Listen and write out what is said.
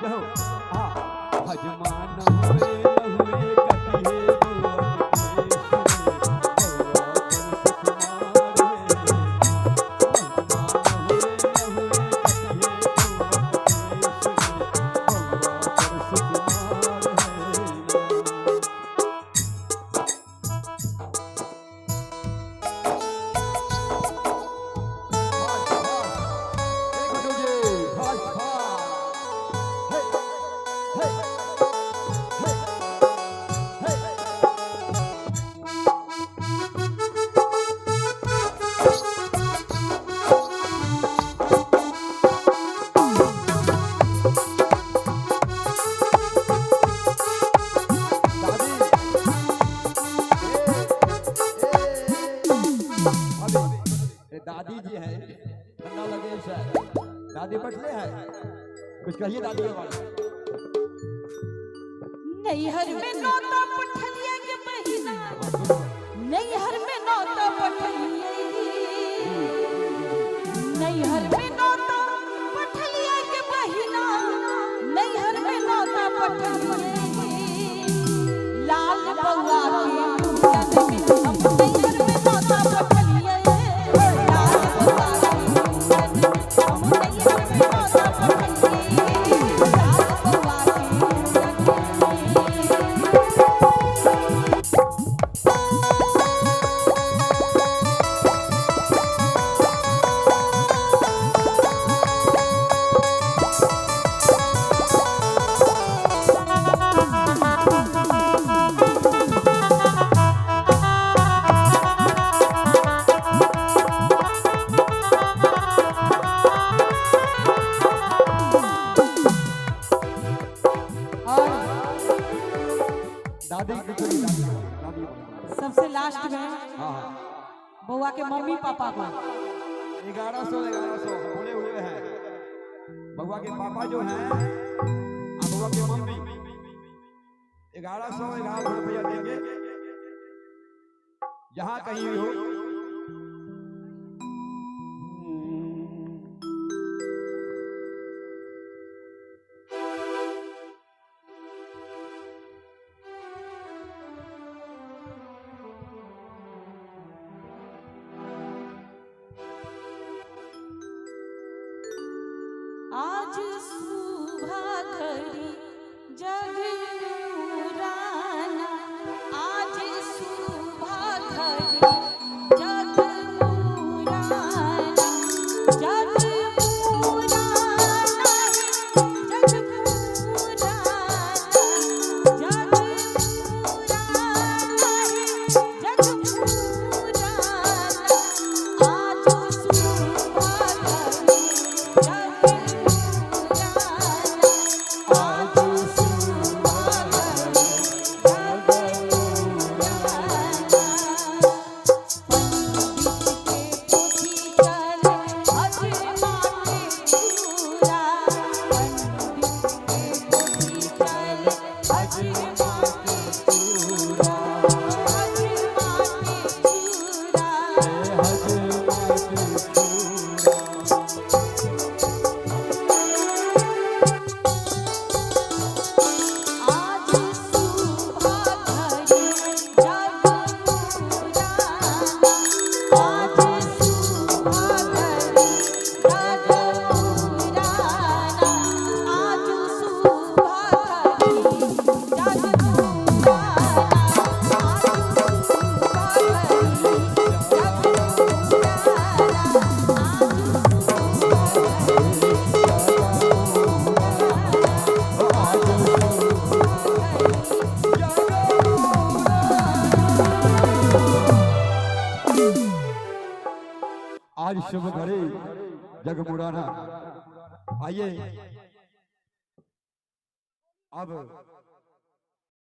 कहो हाँ हजमान हुए हुए कटिए दादी जी है ठंडा लगे दादी बैठले है कुछ कहिए दादी के बारे में। नैहर में नौता पठलिए के बहिना नैहर में नौता पठलिए नैहर में नौता पठलिए के बहिना नैहर में नौता पठलिए लाल बउआ के पूजन में हम नैहर में नौता पठलिए सबसे लास्ट में बउआ के मम्मी पापा को 1100 बोले हुए हैं बउआ के पापा जो हैं और बउआ के मम्मी 1100 रुपया देंगे जहां कहीं भी हो। आज सुबह घड़ी जगमुराना आज सुबह घड़ी जगमुराना जगमुराना जगमुराना जगमुराना आज आज शुभ घड़ी जगमुराना। आइए अब